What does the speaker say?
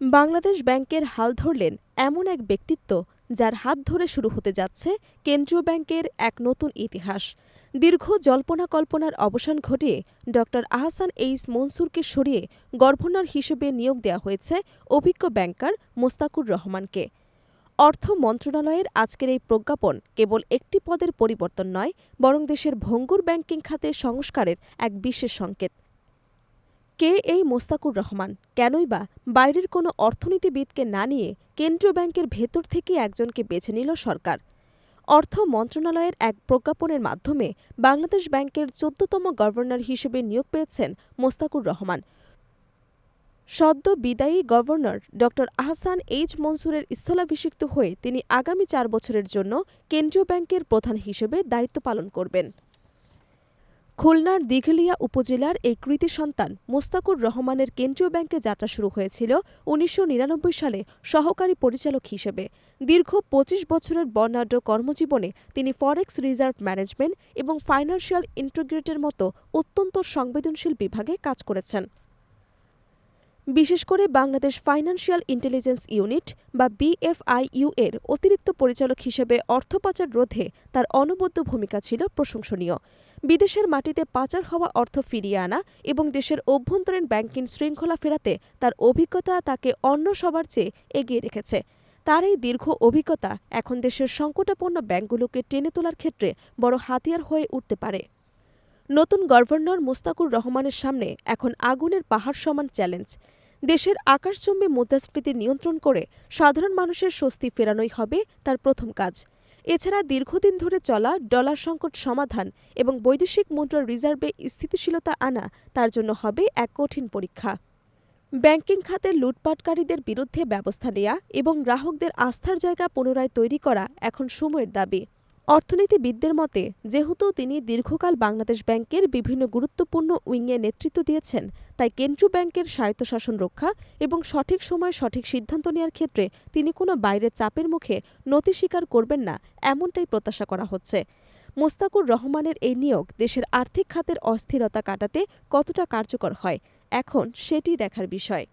বাংলাদেশ ব্যাংকের হাল ধরলেন এমন এক ব্যক্তিত্ব যার হাত ধরে শুরু হতে যাচ্ছে কেন্দ্রীয় ব্যাংকের এক নতুন ইতিহাস। দীর্ঘ জল্পনা-কল্পনার অবসান ঘটিয়ে ড. আহসান এইচ মনসুরকে সরিয়ে গভর্নর হিসেবে নিয়োগ দেওয়া হয়েছে অভিজ্ঞ ব্যাংকার মোস্তাকুর রহমানকে। অর্থ মন্ত্রণালয়ের আজকের এই প্রজ্ঞাপন কেবল একটি পদের পরিবর্তন নয়, বরং দেশের ভঙ্গুর ব্যাংকিং খাতে সংস্কারের এক বিশেষ সংকেত। কে এই মোস্তাকুর রহমান? কেনই বা বাইরের কোনো অর্থনীতিবিদকে না নিয়ে কেন্দ্রীয় ব্যাংকের ভেতর থেকে একজনকে বেছে নিল সরকার? অর্থ মন্ত্রণালয়ের এক প্রজ্ঞাপনের মাধ্যমে বাংলাদেশ ব্যাংকের ১৪তম গভর্নর হিসেবে নিয়োগ পেয়েছেন মোস্তাকুর রহমান। সদ্য বিদায়ী গভর্নর ড. আহসান এইচ মনসুরের স্থলাভিষিক্ত হয়ে তিনি আগামী ৪ বছরের জন্য কেন্দ্রীয় ব্যাংকের প্রধান হিসেবে দায়িত্ব পালন করবেন। খুলনার দিঘলিয়া উপজেলার এই কৃতি সন্তান মোস্তাকুর রহমানের কেন্দ্রীয় ব্যাংকে যাত্রা শুরু হয়েছিল ১৯৯৯ সালে সহকারী পরিচালক হিসেবে। দীর্ঘ ২৫ বছরের বর্ণাঢ্য কর্মজীবনে তিনি ফরেক্স রিজার্ভ ম্যানেজমেন্ট এবং ফাইন্যান্সিয়াল ইন্টিগ্রেটের মতো অত্যন্ত সংবেদনশীল বিভাগে কাজ করেছেন। বিশেষ করে বাংলাদেশ ফাইন্যান্সিয়াল ইন্টেলিজেন্স ইউনিট বা বিএফআইইউ এর অতিরিক্ত পরিচালক হিসেবে অর্থ পাচার রোধে তার অনবদ্য ভূমিকা ছিল প্রশংসনীয়। বিদেশের মাটিতে পাচার হওয়া অর্থ ফিরিয়ে আনা এবং দেশের অভ্যন্তরীণ ব্যাংকিং শৃঙ্খলা ফেরাতে তার অভিজ্ঞতা তাকে অন্য সবার চেয়ে এগিয়ে রেখেছে। তার এই দীর্ঘ অভিজ্ঞতা এখন দেশের সংকটাপন্ন ব্যাংকগুলোকে টেনে তোলার ক্ষেত্রে বড় হাতিয়ার হয়ে উঠতে পারে। নতুন গভর্নর মোস্তাকুর রহমানের সামনে এখন আগুনের পাহাড় সমান চ্যালেঞ্জ। দেশের আকাশচুম্বী মুদ্রাস্ফীতি নিয়ন্ত্রণ করে সাধারণ মানুষের স্বস্তি ফেরানোই হবে তার প্রথম কাজ। এছাড়া দীর্ঘদিন ধরে চলা ডলার সংকট সমাধান এবং বৈদেশিক মুদ্রার রিজার্ভে স্থিতিশীলতা আনা তার জন্য হবে এক কঠিন পরীক্ষা। ব্যাংকিং খাতের লুটপাটকারীদের বিরুদ্ধে ব্যবস্থা নেওয়া এবং গ্রাহকদের আস্থার জায়গা পুনরায় তৈরি করা এখন সময়ের দাবি। অর্থনীতিবিদদের মতে, যেহেতু তিনি দীর্ঘকাল বাংলাদেশ ব্যাংকের বিভিন্ন গুরুত্বপূর্ণ উইংয়ে নেতৃত্ব দিয়েছেন, তাই কেন্দ্রীয় ব্যাংকের স্বায়ত্তশাসন রক্ষা এবং সঠিক সময়ে সঠিক সিদ্ধান্ত নেওয়ার ক্ষেত্রে তিনি কোনো বাইরের চাপের মুখে নতি স্বীকার করবেন না, এমনটাই প্রত্যাশা করা হচ্ছে। মোস্তাকুর রহমানের এই নিয়োগ দেশের আর্থিক খাতের অস্থিরতা কাটাতে কতটা কার্যকর হয়, এখন সেটি দেখার বিষয়।